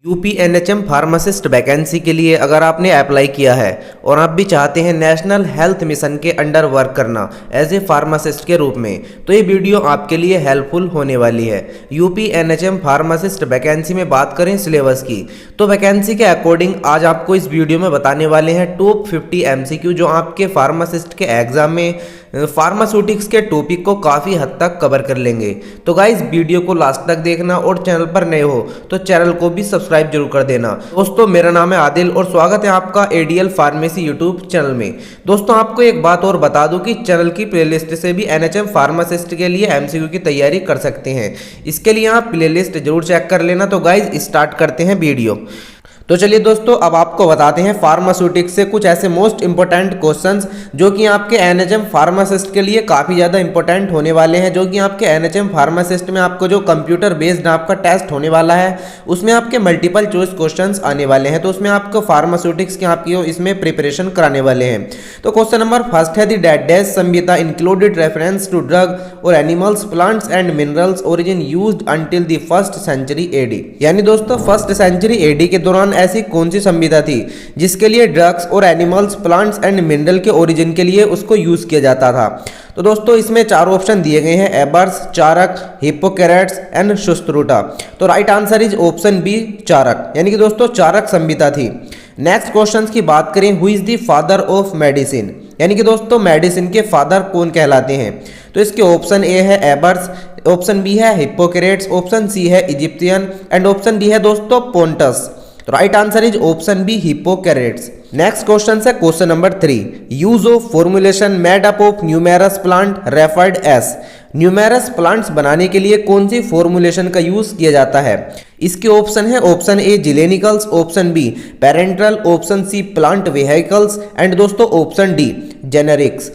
यूपीएनएचएम pharmacist vacancy के लिए अगर आपने अप्लाई किया है और आप भी चाहते हैं नेशनल हेल्थ मिशन के अंडर वर्क करना एज ए फार्मासिस्ट के रूप में, तो ये वीडियो आपके लिए हेल्पफुल होने वाली है। यूपीएनएचएम फार्मासिस्ट वैकेंसी में बात करें सिलेबस की, तो वैकेंसी के अकॉर्डिंग आज आपको इस वीडियो में बताने वाले हैं टॉप 50 एमसीक्यू जो आपके फार्मासिस्ट के एग्जाम में फार्मास्यूटिक्स के टॉपिक को काफ़ी हद तक कवर कर लेंगे। तो गाइस वीडियो को लास्ट तक देखना और चैनल पर नए हो तो चैनल को भी सब्सक्राइब जरूर कर देना। दोस्तों मेरा नाम है आदिल और स्वागत है आपका एडीएल फार्मेसी यूट्यूब चैनल में। दोस्तों आपको एक बात और बता दूं कि चैनल की प्लेलिस्ट से भी एनएचएम फार्मासिस्ट के लिए एमसीक्यू की तैयारी कर सकते हैं। इसके लिए आप प्लेलिस्ट जरूर चेक कर लेना। तो गाइस स्टार्ट करते हैं वीडियो। तो चलिए दोस्तों अब आपको बताते हैं फार्मास्यूटिक्स से कुछ ऐसे मोस्ट इंपॉर्टेंट क्वेश्चंस जो कि आपके एनएचएम फार्मासिस्ट के लिए काफ़ी ज़्यादा इंपॉर्टेंट होने वाले हैं। जो कि आपके एनएचएम फार्मासिस्ट में आपको जो कंप्यूटर बेस्ड आपका टेस्ट होने वाला है उसमें आपके मल्टीपल चॉइस क्वेश्चंस आने वाले हैं। तो उसमें आपको फार्मास्यूटिक्स के आपकी इसमें प्रिपरेशन कराने वाले हैं। तो क्वेश्चन नंबर फर्स्ट है the dash Samhita included reference to drug और animals plants and minerals origin used until the 1st century AD. यानी दोस्तों 1st सेंचुरी एडी के दौरान ऐसी कौन सी संविधा थी जिसके लिए ड्रग्स और एनिमल्स प्लांट्स एंड मिनरल के ओरिजिन के लिए उसको यूज किया जाता था। तो दोस्तों इसमें चार ऑप्शन दिए गए हैं, Ebers, Charak, Hippocrates and Sushruta. तो right answer is option B Charak, यानी कि दोस्तों चारक संविधा थी। नेक्स्ट क्वेश्चन की बात करें, who is the father of medicine, यानी कि दोस्तों मेडिसिन के फादर कौन कहलाते हैं। तो इसके ऑप्शन ए है एबर्स, ऑप्शन बी है हिप्पोकेरेट्स, ऑप्शन सी है इजिप्शियन एंड ऑप्शन डी है दोस्तों पोंटस। तो right answer is option B Hippocrates. Next question है question number 3, use of formulation made up of numerous plant referred as. Numerous plants बनाने के लिए कौन सी फॉर्मुलेशन का यूज किया जाता है। इसके ऑप्शन है, option A galenicals, option B parenteral, option C plant vehicles and दोस्तों ऑप्शन डी जेनेरिक्स।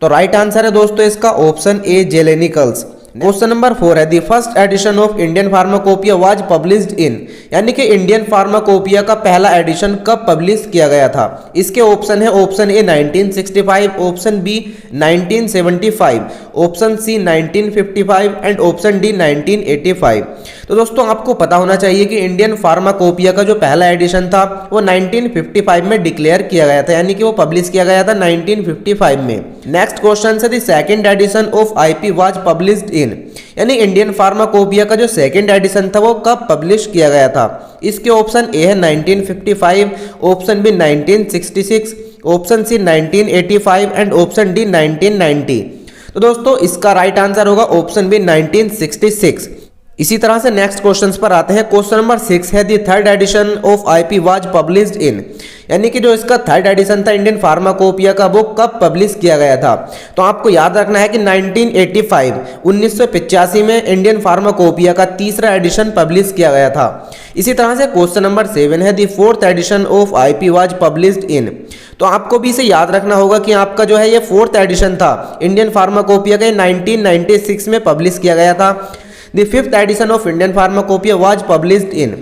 तो राइट आंसर है दोस्तों इसका option A galenicals. Question number 4 है, the first edition of Indian pharmacopoeia was published in, यानी कि Indian pharmacopoeia का पहला एडिशन कब पब्लिश किया गया था। इसके ऑप्शन है, option A 1965, option B 1975, option C 1955 and option D 1985। तो दोस्तों आपको पता होना चाहिए कि इंडियन फार्माकोपिया का जो पहला एडिशन था वो 1955 में डिक्लेयर किया गया था, यानी कि वो पब्लिश किया गया था 1955 में। नेक्स्ट क्वेश्चन है, the second edition of IP was published in, यानी इंडियन फार्माकोपिया का जो सेकंड एडिशन था वो कब पब्लिश किया गया था। इसके ऑप्शन ए है 1955, option B 1966, option C 1985 and option D 1990। तो दोस्तों इसका राइट आंसर होगा ऑप्शन बी 1966। इसी तरह से नेक्स्ट क्वेश्चंस पर आते हैं। क्वेश्चन नंबर 6 है, the third edition of IP was published in, यानी कि जो इसका थर्ड एडिशन था इंडियन फार्माकोपिया का वो कब पब्लिश किया गया था। तो आपको याद रखना है कि 1985 में इंडियन फार्माकोपिया का तीसरा एडिशन पब्लिश किया गया था। इसी तरह से क्वेश्चन नंबर 7 है, the fourth edition of IP was published इन। तो आपको भी इसे याद रखना होगा कि आपका जो है ये फोर्थ एडिशन था इंडियन फार्माकोपिया का 1996 में पब्लिश किया गया था। The fifth edition of Indian pharmacopoeia was published in,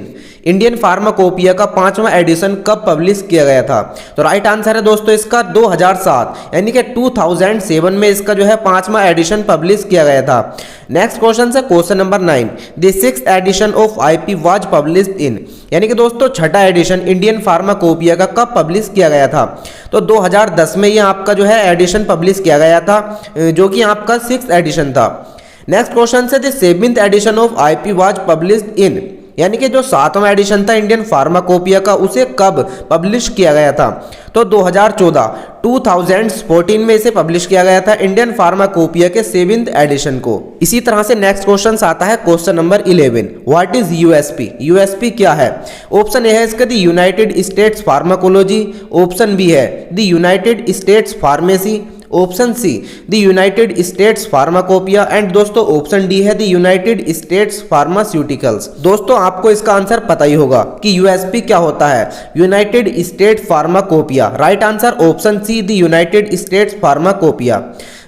Indian pharmacopoeia का 5वां एडिशन कब पब्लिश किया गया था। तो राइट आंसर है दोस्तों इसका 2007, यानी कि 2007 में इसका जो है 5वां एडिशन पब्लिश किया गया था। नेक्स्ट क्वेश्चन है question number 9, the sixth addition of IP was published in, यानी कि दोस्तों छठा एडिशन इंडियन फार्माकोपिया का कब पब्लिश किया गया था। तो 2010 में ये आपका जो है एडिशन पब्लिश किया गया था, जो कि आपका 6th एडिशन था। नेक्स्ट क्वेश्चन से, the 7th edition of IP was published in, यानी कि जो 7वां एडिशन था इंडियन फार्माकोपिया का उसे कब पब्लिश किया गया था। तो 2014 में इसे पब्लिश किया गया था इंडियन फार्माकोपिया के 7th एडिशन को। इसी तरह से नेक्स्ट क्वेश्चन आता है question number 11, what is USP. USP क्या है। ऑप्शन ए है इसका the United States pharmacology, option B है the United States pharmacy, option C the United States pharmacopoeia and दोस्तों ऑप्शन डी है द यूनाइटेड स्टेट्स फार्मास्यूटिकल्स। दोस्तों आपको इसका आंसर पता ही होगा कि यूएसपी क्या होता है, United State pharmacopoeia. Right answer option C the United States pharmacopoeia.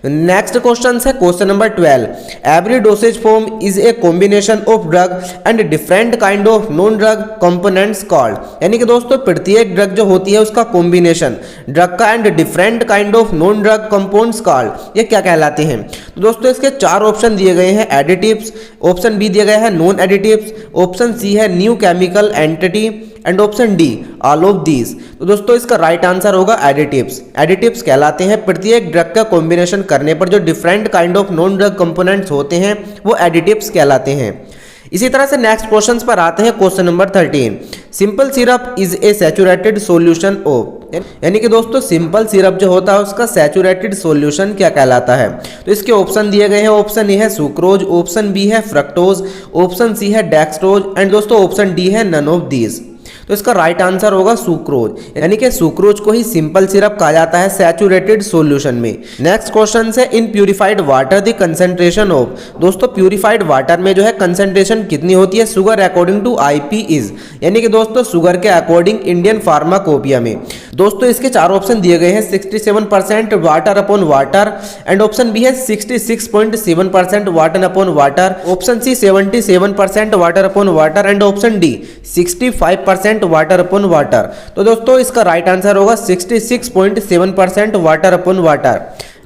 Next question है question number 12। Every dosage form is a combination of drug and different kind of non drug components called. यानी कि दोस्तों प्रत्येक drug जो होती है उसका combination drug का and different kind of non drug compounds called, ये क्या कहलाते हैं? तो दोस्तों इसके 4 ऑप्शन दिए गए हैं, एडिटिव्स, ऑप्शन बी दिया गया है नॉन एडिटिव्स, ऑप्शन सी है new chemical entity and option D all of these. तो दोस्तों इसका राइट आंसर होगा एडिटिव्स। एडिटिव्स कहलाते हैं प्रत्येक ड्रग का कॉम्बिनेशन करने पर जो different kind of non drug components होते हैं वो एडिटिव्स कहलाते हैं। इसी तरह से नेक्स्ट क्वेश्चंस पर आते हैं question number 13। Simple syrup is A saturated solution of, यानी कि दोस्तों सिंपल सिरप जो होता है उसका सैचुरेटेड सॉल्यूशन क्या कहलाता है? तो इसके ऑप्शन दिए गए हैं, ऑप्शन ए है सुक्रोज, ऑप्शन बी है फ्रक्टोज, ऑप्शन सी है डेक्सट्रोज एंड दोस्तों ऑप्शन डी है नन ऑफ दीज। तो इसका राइट आंसर होगा सुक्रोज, यानी कि सुक्रोज को ही सिंपल सिरप कहा जाता है सैचुरेटेड सॉल्यूशन में। नेक्स्ट क्वेश्चन है in purified water the concentration of. दोस्तों प्यूरिफाइड वाटर में जो है कंसंट्रेशन कितनी होती है sugar according to IP is, यानी कि दोस्तों शुगर के अकॉर्डिंग इंडियन फार्माकोपिया में। दोस्तों इसके 4 ऑप्शन दिए गए हैं, 67% water upon water and option B है 66.7% water upon water, option C 77% water upon water and option D 65% water upon water. तो दोस्तों इसका राइट आंसर होगा 66.7% water upon water.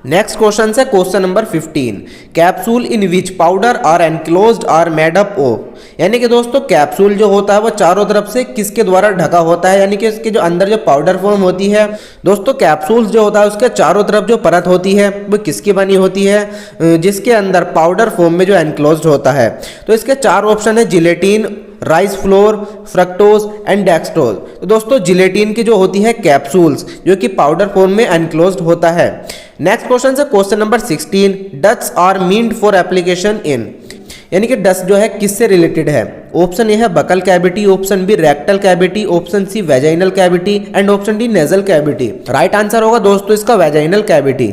Next question है question number 15। Capsule in which powder are enclosed are made up of, यानी कि दोस्तों capsule जो होता है वो चारों तरफ से किसके द्वारा ढका होता है, यानी कि इसके जो अंदर जो पाउडर फॉर्म होती है। दोस्तों कैप्सूल्स जो होता है उसके चारों तरफ जो परत होती है वो किसकी बनी होती है? जिसके अंदर पाउडर फॉर्म में जो एनक्लोज्ड होता है। तो इसके 4 ऑप्शन है, gelatin, rice flour, fructose and dextrose. तो दोस्तों जिलेटिन की जो होती है कैप्सूल्स जो कि पाउडर फॉर्म में एनक्लोज्ड होता है। नेक्स्ट क्वेश्चन है question number 16। Dust are meant for application in, यानी कि डस्ट जो है किससे रिलेटेड है? ऑप्शन ए है buccal cavity, option B rectal cavity, option C vaginal cavity and option D nasal cavity. Right answer होगा दोस्तों इसका वेजाइनल कैविटी।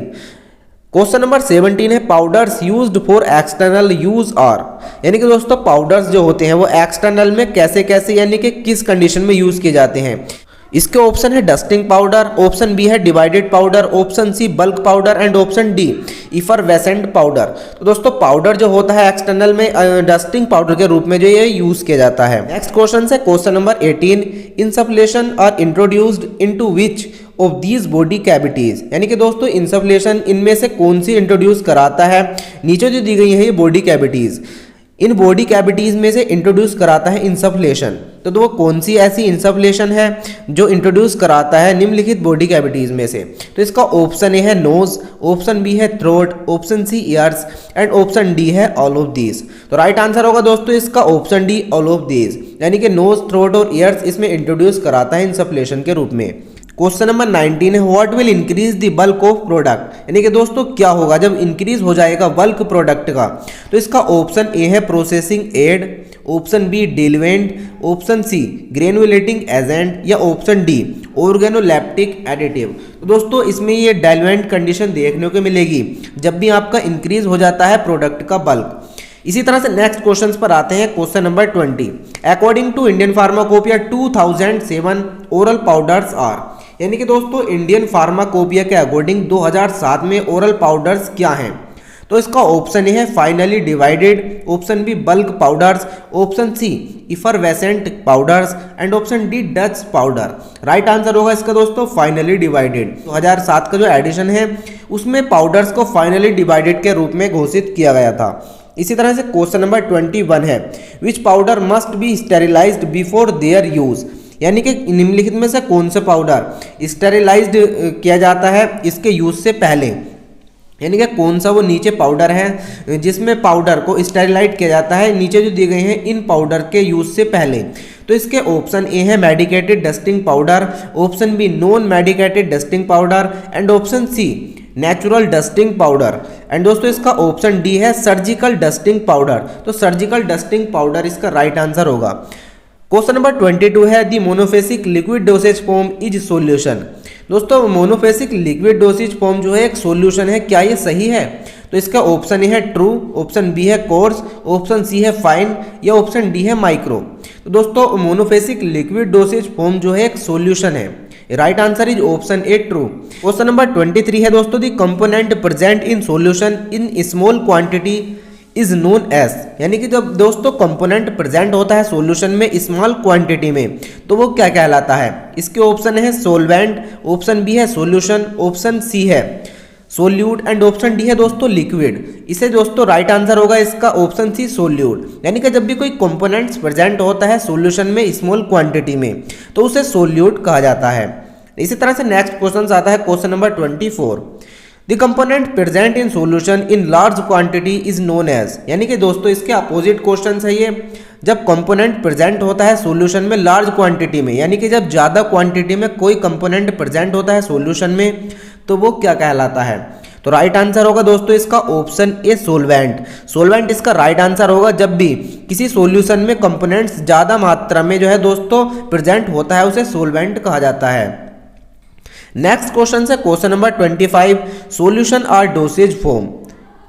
क्वेश्चन नंबर 17 है powders used for external use are, यानी कि दोस्तों पाउडर्स जो होते हैं वो एक्सटर्नल में कैसे कैसे यानी कि किस कंडीशन में यूज किए जाते हैं? इसके ऑप्शन है डस्टिंग पाउडर, ऑप्शन बी है divided powder, option C bulk powder and option D effervescent powder. तो दोस्तों पाउडर जो होता है एक्सटर्नल में डस्टिंग पाउडर के रूप में जो ये यूज किया जाता है। नेक्स्ट क्वेश्चन है question number 18। Insufflation are introduced into which of these body cavities, यानी कि दोस्तों इंसफलेशन इनमें से कौन सी इंट्रोड्यूस कराता है? नीचे जो दी गई है ये body cavities, in body cavities में से इंट्रोड्यूस कराता है इंसफलेशन। तो वो कौन सी ऐसी इंसफलेशन है जो इंट्रोड्यूस कराता है निम्नलिखित बॉडी कैविटीज में से? तो इसका ऑप्शन ए है नोज, ऑप्शन बी है throat, option C ears and option D है ऑल ऑफ दीज। तो राइट आंसर होगा दोस्तों इसका option D all of these, यानी कि नोज, थ्रोट और ईयर्स इसमें इंट्रोड्यूस कराता है इंसफलेशन के रूप में। क्वेश्चन नंबर 19 है what will increase the bulk of product, यानी कि दोस्तों क्या होगा जब इंक्रीज हो जाएगा बल्क प्रोडक्ट का? तो इसका ऑप्शन ए है processing aid, option B diluent, option C granulating agent या ऑप्शन डी ऑर्गेनोलैप्टिक एडिटिव। तो दोस्तों इसमें ये डाइल्यूएंट कंडीशन देखने को मिलेगी जब भी आपका इंक्रीज हो जाता है प्रोडक्ट का बल्क। इसी तरह से नेक्स्ट क्वेश्चन पर आते हैं question number 20। According to Indian pharmacopoeia 2007 oral powders are, यानी कि दोस्तों इंडियन फार्माकोपिया के अकॉर्डिंग 2007 में ओरल पाउडर्स क्या हैं? तो इसका ऑप्शन ए है finely divided, option B bulk powders, option C effervescent powders and option D Dutch powder. Right answer होगा इसका दोस्तों फाइनली डिवाइडेड। 2007 का जो एडिशन है उसमें पाउडर्स को फाइनली डिवाइडेड के रूप में घोषित किया गया था। इसी तरह से क्वेश्चन नंबर 21 है which powder must be sterilised before their use, यानी कि निम्नलिखित में से कौन सा पाउडर स्टेरिलाइज्ड किया जाता है इसके यूज से पहले, यानी कि कौन सा वो नीचे पाउडर है जिसमें पाउडर को स्टेरिलाइज किया जाता है नीचे जो दिए गए हैं इन पाउडर के यूज से पहले। तो इसके ऑप्शन ए है medicated dusting powder, option B non medicated dusting powder and option C natural dusting powder and दोस्तों इसका ऑप्शन डी है सर्जिकल डस्टिंग पाउडर। तो सर्जिकल डस्टिंग पाउडर इसका राइट आंसर होगा। क्वेश्चन नंबर 22 है the monophasic liquid dosage form is solution. दोस्तों monophasic liquid dosage form जो है एक सॉल्यूशन है, क्या ये सही है? तो इसका ऑप्शन ए है ट्रू, ऑप्शन बी है कोर्स, ऑप्शन सी है फाइन या ऑप्शन डी है माइक्रो। तो दोस्तों मोनोफेसिक लिक्विड डोसेज फॉर्म जो है एक सॉल्यूशन है, right answer is option A true. Question number 23 है दोस्तों, the component present in solution in small quantity is known as, यानी कि जब दोस्तों कंपोनेंट प्रेजेंट होता है सॉल्यूशन में स्मॉल क्वांटिटी में तो वो क्या कहलाता है। इसके ऑप्शन है सोलवेंट, ऑप्शन बी है सॉल्यूशन, ऑप्शन सी है सोल्यूट एंड ऑप्शन डी है दोस्तों लिक्विड। इसे दोस्तों राइट आंसर होगा इसका ऑप्शन सी सोल्यूट, यानी कि जब भी कोई कंपोनेंट्स प्रेजेंट होता है सॉल्यूशन में स्मॉल क्वांटिटी में तो उसे सोल्यूट कहा जाता है। इसी तरह से नेक्स्ट क्वेश्चन आता है question number 24, the component present in solution in large quantity is known as, यानी कि दोस्तों इसके अपोजिट क्वेश्चन है ये। जब कंपोनेंट प्रेजेंट होता है सॉल्यूशन में लार्ज क्वांटिटी में, यानी कि जब ज़्यादा क्वांटिटी में कोई कंपोनेंट प्रेजेंट होता है सॉल्यूशन में तो वो क्या कहलाता है। तो राइट आंसर होगा दोस्तों इसका ऑप्शन ए सोलवेंट। सोलवेंट इसका राइट आंसर होगा जब भी किसी सॉल्यूशन में कंपोनेंट्स ज़्यादा मात्रा में जो है दोस्तों प्रेजेंट होता है उसे सोलवेंट कहा जाता है। नेक्स्ट क्वेश्चन है question number 25, solution are dosage form.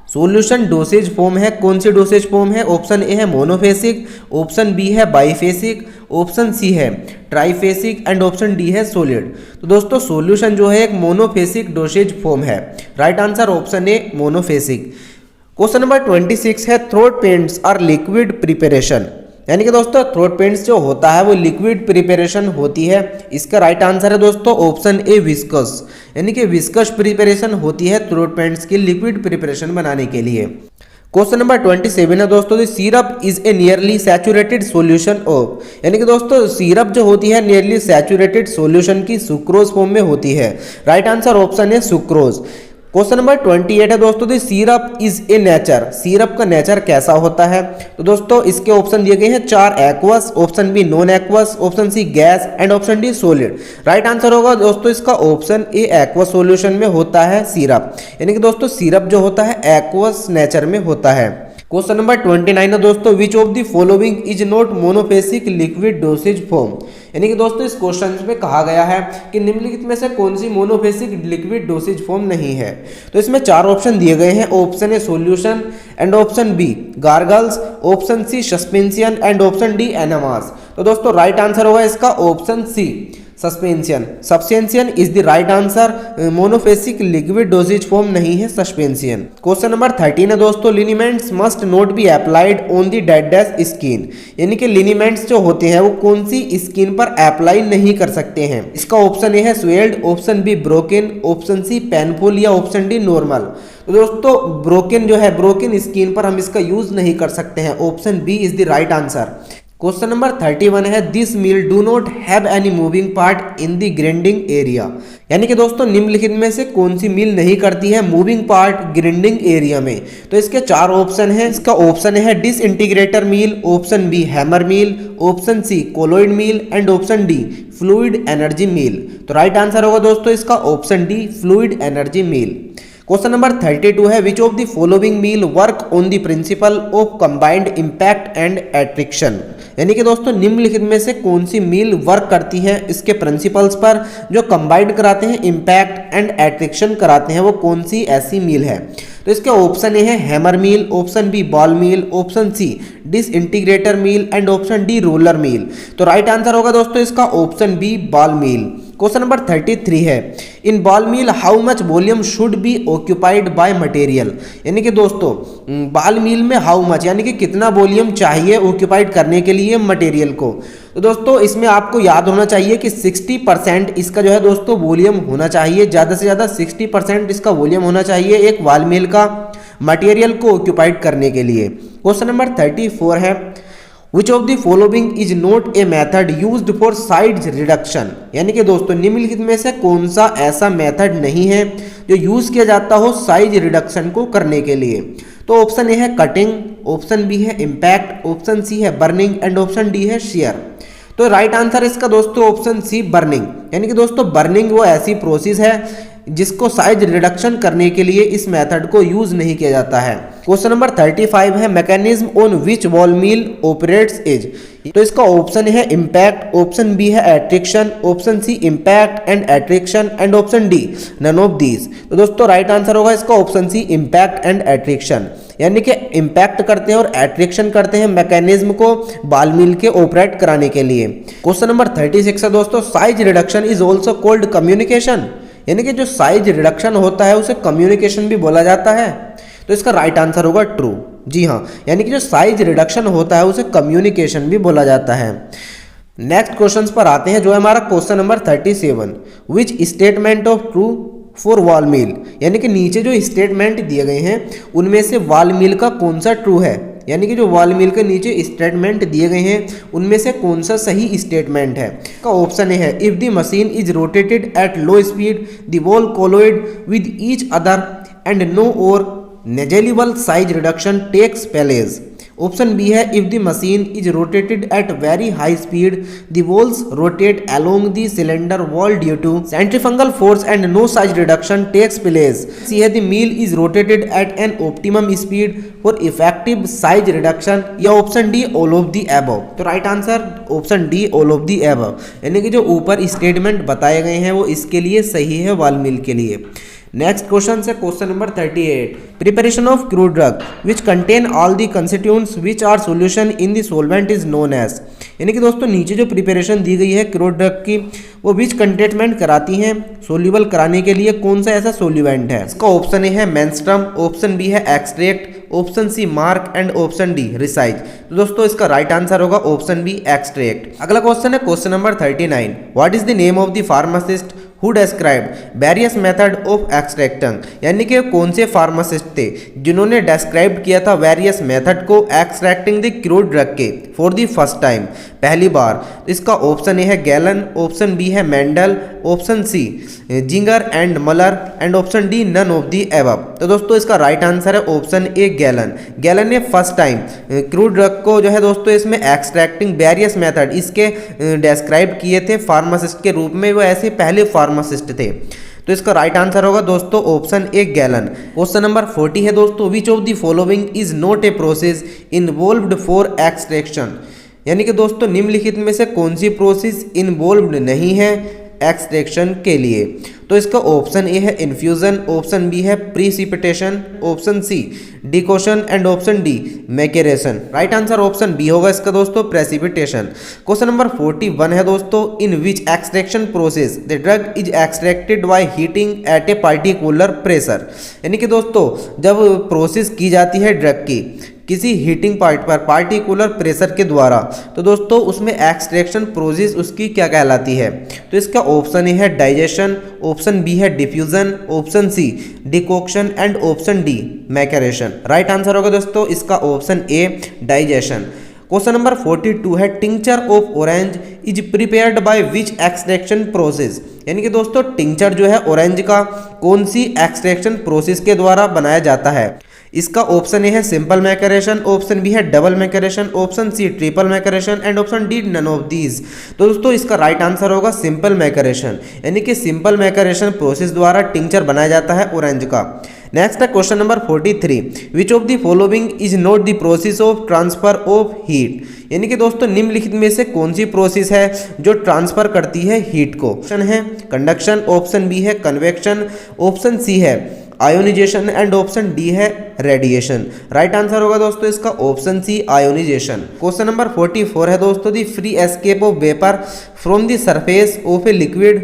Solution dosage form है, कौन सी डोसेज फॉर्म है। ऑप्शन ए है मोनोफेसिक, ऑप्शन बी है बाईफेसिक, ऑप्शन सी है ट्राइफेसिक एंड ऑप्शन डी है सॉलिड। तो दोस्तों सॉल्यूशन जो है एक मोनोफेसिक डोसेज फॉर्म है। Right answer option A monophasic. Question number 26 है throat paints are liquid preparation, यानी कि दोस्तों थ्रोट पेंट्स जो होता है वो लिक्विड प्रिपरेशन होती है। इसका राइट आंसर है दोस्तों ऑप्शन ए विस्कस, यानी कि विस्कस प्रिपरेशन होती है थ्रोट पेंट्स की लिक्विड प्रिपरेशन बनाने के लिए। क्वेश्चन नंबर 27 है दोस्तों, syrup is a nearly saturated solution of, यानी कि दोस्तों सिरप जो होती है नियरली सैचुरेटेड सॉल्यूशन की सुक्रोज फॉर्म में होती है। राइट आंसर ऑप्शन है सुक्रोज। क्वेश्चन नंबर 28 है दोस्तों, the syrup is a nature, syrup का नेचर कैसा होता है। तो दोस्तों इसके ऑप्शन दिए गए हैं 4 aqueous, option B non aqueous, option C gas and option D solid. Right answer होगा दोस्तों इसका ऑप्शन ए एक्वस सॉल्यूशन में होता है सिरप, यानी कि दोस्तों सिरप जो होता है एक्वस नेचर में होता है। क्वेश्चन नंबर 29 है दोस्तों, विच of the following is not monophasic liquid dosage form, यानी कि दोस्तों इस क्वेश्चन में कहा गया है कि निम्नलिखित में से कौन सी मोनोफेसिक लिक्विड डोसेज फॉर्म नहीं है। तो इसमें 4 ऑप्शन दिए गए हैं, option A solution and option B gargles, option C suspension and option D enemas. तो दोस्तों राइट आंसर होगा इसका option C suspension. Suspension is the right answer, monophasic liquid dosage form नहीं है सस्पेंशन। क्वेश्चन नंबर 13 है दोस्तों, liniments must not be applied on the dead dash skin, यानी कि लिनीमेंट्स जो होते हैं वो कौन सी स्किन पर अप्लाई नहीं कर सकते हैं। इसका ऑप्शन ए है swelled, option B broken, option C painful या ऑप्शन डी नॉर्मल। तो दोस्तों ब्रोकन जो है ब्रोकन स्किन पर हम इसका यूज नहीं कर सकते हैं, option B is the right answer. Question number 31 है, this mill do not have any moving part in the grinding area, यानी कि दोस्तों निम्नलिखित में से कौन सी मील नहीं करती है मूविंग पार्ट ग्राइंडिंग एरिया में। तो इसके 4 ऑप्शन है। इसका ऑप्शन है disintegrator mill, option B hammer mill, option C colloid mill and option D fluid energy mill. तो राइट आंसर होगा दोस्तों इसका option D fluid energy mill. Question number 32 है, which of the following mill work on the principle of combined impact and attrition, यानी कि दोस्तों निम्नलिखित में से कौन सी मील वर्क करती है इसके प्रिंसिपल्स पर जो कंबाइंड कराते हैं इम्पैक्ट एंड एट्रिक्शन कराते हैं, वो कौन सी ऐसी मील है। तो इसके ऑप्शन ए है hammer mill, option B ball mill, option C disintegrator mill and option D roller mill. तो राइट आंसर होगा दोस्तों इसका option B ball mill. Question number 33 है, in ball mill how much volume should be occupied by material, यानी कि दोस्तों ball मिल में how much यानी कि कितना वॉल्यूम चाहिए ऑक्यूपाइड करने के लिए मटेरियल को। तो दोस्तों इसमें आपको याद होना चाहिए कि 60% इसका जो है दोस्तों वॉल्यूम होना चाहिए, ज़्यादा से ज़्यादा 60% इसका वॉल्यूम होना चाहिए एक बॉल मिल का मटेरियल को ऑक्यूपाइड करने के लिए। क्वेश्चन नंबर 34 है, Which of the following is not a method used for size reduction, यानी कि दोस्तों निम्नलिखित में से कौन सा ऐसा मेथड नहीं है जो यूज किया जाता हो साइज रिडक्शन को करने के लिए। तो ऑप्शन ए है कटिंग, ऑप्शन बी है इम्पैक्ट, ऑप्शन सी है बर्निंग एंड ऑप्शन डी है शेयर। तो राइट आंसर इसका दोस्तों ऑप्शन सी बर्निंग, यानी कि दोस्तों बर्निंग वो ऐसी प्रोसेस है जिसको साइज रिडक्शन करने के लिए इस मेथड को यूज नहीं किया जाता है। क्वेश्चन नंबर 35 है, mechanism on which ball mill operates is. तो इसका ऑप्शन है इम्पैक्ट, ऑप्शन बी है attrition, option C impact and attrition and option D none of these. तो दोस्तों राइट आंसर होगा इसका option C impact and attrition. यानी कि इम्पैक्ट करते हैं और एट्रैक्शन करते हैं मैकेनिज्म को बॉल मिल के ऑपरेट कराने के लिए। क्वेश्चन नंबर 36 है दोस्तों, size reduction is also called communication, यानी कि जो साइज रिडक्शन होता है उसे कम्युनिकेशन भी बोला जाता है। तो इसका राइट आंसर होगा ट्रू। जी हाँ, यानी कि जो साइज रिडक्शन होता है उसे कम्युनिकेशन भी बोला जाता है। नेक्स्ट क्वेश्चन पर आते हैं जो है हमारा question number 37, which statement of true for ball mill, यानी कि नीचे जो स्टेटमेंट दिए गए हैं उनमें से वॉल मिल का कौन सा ट्रू है, यानी कि जो वॉल मिल के नीचे स्टेटमेंट दिए गए हैं उनमें से कौन सा सही स्टेटमेंट है। का ऑप्शन है, if the machine is rotated at low speed the ball collide with each other and no or negligible size reduction takes place. Option B है, if the machine is rotated at very high speed the balls rotate along the cylinder wall due to centrifugal force and no size reduction takes place. C है, the mill is rotated at an optimum speed for effective size reduction, या option D all of the above. तो right answer option D all of the above, यानी कि जो ऊपर statement बताए गए हैं वो इसके लिए सही है वॉल मिल के लिए। नेक्स्ट क्वेश्चन है question number 38, preparation of crude drug which contain all the constituents which are solution in the solvent is known as, यानी कि दोस्तों नीचे जो प्रिपरेशन दी गई है क्रूड ड्रग की वो विच कंटेनमेंट कराती हैं सोल्यूबल कराने के लिए कौन सा ऐसा सोल्यूवेंट है। इसका ऑप्शन ए है मेंस्ट्रम, ऑप्शन बी है extract, option C marc and option D resize. तो दोस्तों इसका राइट आंसर होगा ऑप्शन बी एक्सट्रैक्ट। अगला क्वेश्चन है question number 39, what is the name of the pharmacist who described various method of extracting, यानी कि कौन से फार्मासिस्ट थे जिन्होंने डेस्क्राइब किया था वेरियस मेथड को एक्सट्रैक्टिंग द क्रूड ड्रग के फॉर द फर्स्ट टाइम, पहली बार। इसका ऑप्शन ए है गैलन, ऑप्शन बी है Mendel, option C Zinger and Muller and option D none of the above. तो दोस्तों इसका राइट आंसर है ऑप्शन ए गैलन। गैलन ने फर्स्ट टाइम क्रूड ड्रग को जो है दोस्तों इसमें एक्सट्रैक्टिंग वेरियस मेथड इसके डेस्क्राइब किए थे फार्मासिस्ट के रूप में, वो ऐसे पहले फार्मासिस्ट थे। तो इसका राइट आंसर होगा दोस्तों option A gallon. Question number 40 है दोस्तों, विच of the following is not a process involved for extraction, यानी कि दोस्तों निम्नलिखित में से कौन सी प्रोसेस इन्वॉल्व्ड नहीं है एक्सट्रैक्शन के लिए। तो इसका ऑप्शन ए है इन्फ्यूजन, ऑप्शन बी है precipitation, option C decoction and option D maceration. Right answer option B होगा इसका दोस्तों प्रेसिपिटेशन। क्वेश्चन नंबर 41 है दोस्तों, in which extraction process the drug is extracted by heating at a particular pressure, यानी कि दोस्तों जब प्रोसेस की जाती है ड्रग की किसी हीटिंग पॉइंट पर पार्टिकुलर प्रेशर के द्वारा, तो दोस्तों उसमें एक्सट्रैक्शन प्रोसेस उसकी क्या कहलाती है। तो इसका ऑप्शन ए है डाइजेशन, ऑप्शन बी है diffusion, option C decoction and option D maceration. Right answer होगा दोस्तों इसका option A digestion. Question number 42 है, tincture of orange is prepared by which extraction process, यानी कि दोस्तों टिंचर जो है ऑरेंज का कौन सी एक्सट्रैक्शन प्रोसेस के द्वारा बनाया जाता है। इसका ऑप्शन ए है सिंपल मैकेरेशन, ऑप्शन बी है double maceration, option C triple maceration and option D none of these. तो दोस्तों इसका राइट आंसर होगा सिंपल मैकेरेशन, यानी कि सिंपल मैकेरेशन प्रोसेस द्वारा टिंचर बनाया जाता है ऑरेंज का। नेक्स्ट है question number 43, which of the following is not the process of transfer of heat, यानी कि दोस्तों निम्नलिखित में से कौन सी प्रोसेस है जो ट्रांसफर करती है हीट को। ऑप्शन है कंडक्शन, ऑप्शन बी है कन्वेक्शन, ऑप्शन सी है आयोनाइजेशन एंड ऑप्शन डी है रेडिएशन। राइट आंसर होगा दोस्तों इसका option C ionisation. Question number 44 है दोस्तों, the free escape of vapour from the surface of a liquid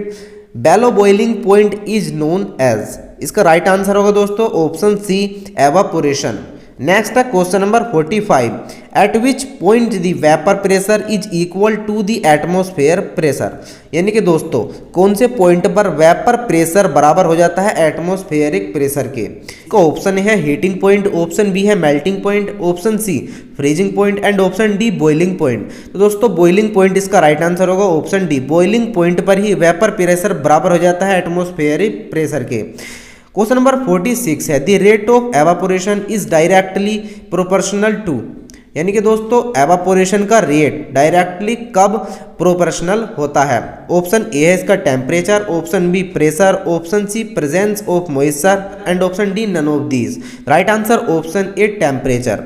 below boiling point is known as. इसका right answer होगा दोस्तों option C evaporation. Next है question number 45, at which point the vapour pressure is equal to the atmosphere pressure, यानी कि दोस्तों कौन से point पर वेपर प्रेशर बराबर हो जाता है एटमॉस्फेरिक प्रेशर के। इसका ऑप्शन है हीटिंग पॉइंट, ऑप्शन बी है melting point, option C freezing point and option D boiling point. तो दोस्तों बॉइलिंग पॉइंट इसका राइट आंसर होगा ऑप्शन डी, बॉइलिंग पॉइंट पर ही वेपर प्रेशर बराबर हो जाता है एटमॉस्फेरिक प्रेशर के। क्वेश्चन नंबर 46 है, the rate of evaporation is directly proportional to, यानी कि दोस्तों एवापोरेशन का रेट डायरेक्टली कब प्रोपोर्शनल होता है। ऑप्शन ए है इसका temperature, option B pressure, option C presence of moisture and option D none of these. Right answer option A temperature.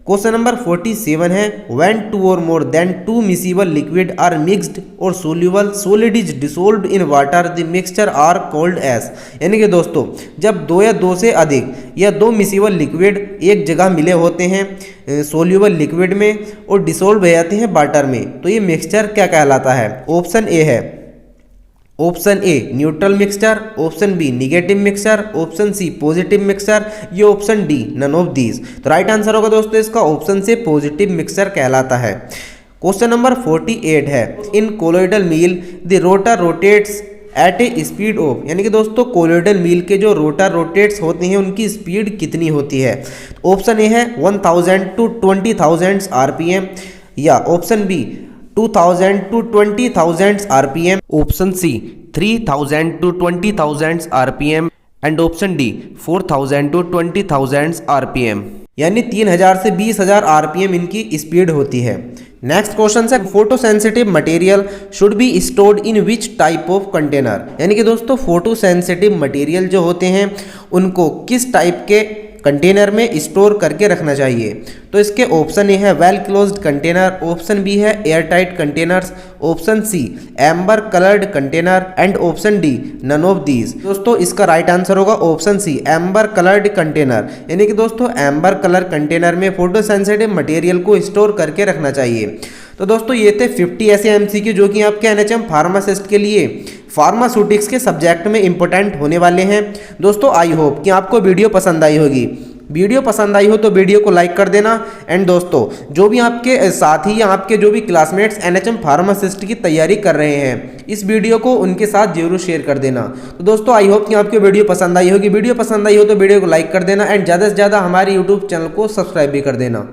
Question number 47 है when two or more than two miscible liquid are mixed or soluble solid is dissolved in water the mixture are called as. यानी कि दोस्तों जब दो या दो से अधिक या दो मिसिबल लिक्विड एक जगह मिले होते हैं सोल्यूबल लिक्विड में और डिसोल्व हो जाते हैं वाटर में, तो ये मिक्सचर क्या कहलाता है। ऑप्शन ए है option A neutral mixture, option B negative mixture, option C positive mixture, ये option D none of these. तो राइट आंसर होगा दोस्तों इसका ऑप्शन से पॉजिटिव मिक्सचर कहलाता है। क्वेश्चन नंबर 48 है in colloidal mill the rotor rotates at a speed of. यानी कि दोस्तों कोलोइडल मील के जो रोटर रोटेट्स होते हैं उनकी स्पीड कितनी होती है। ऑप्शन ए है 1000 to 20,000 RPM, या option B 2000 to 20,000 RPM, option C 3000 to 20,000 RPM and option D 4000 to 20,000 RPM। यानी 3000 से 20,000 RPM इनकी स्पीड होती है। नेक्स्ट क्वेश्चन है photo sensitive material should be stored in which type of container. यानी कि दोस्तों फोटो सेंसिटिव मटेरियल जो होते हैं उनको किस टाइप के कंटेनर में स्टोर करके रखना चाहिए। तो इसके ऑप्शन ए है well closed container, option B है air tight containers, option C amber coloured container and option D none of these. दोस्तों इसका राइट आंसर होगा option C amber coloured container. यानी कि दोस्तों एम्बर कलर कंटेनर में photo sensitive material को store करके रखना चाहिए। तो दोस्तों ये थे 50 ऐसे एमसीक्यू जो कि आपके एनएचएम फार्मासिस्ट के लिए फार्मास्यूटिक्स के सब्जेक्ट में इंपॉर्टेंट होने वाले हैं। दोस्तों आई होप कि आपको वीडियो पसंद आई होगी। वीडियो पसंद आई हो तो वीडियो को लाइक कर देना एंड दोस्तों जो भी आपके साथी या आपके जो भी क्लासमेट्स एनएचएम फार्मासिस्ट की तैयारी कर रहे हैं इस वीडियो को उनके साथ जरूर शेयर कर देना। तो दोस्तों आई होप कि आपको वीडियो पसंद आई होगी। वीडियो पसंद आई हो तो वीडियो को लाइक कर देना एंड ज़्यादा से ज़्यादा हमारे यूट्यूब चैनल को सब्सक्राइब भी कर देना।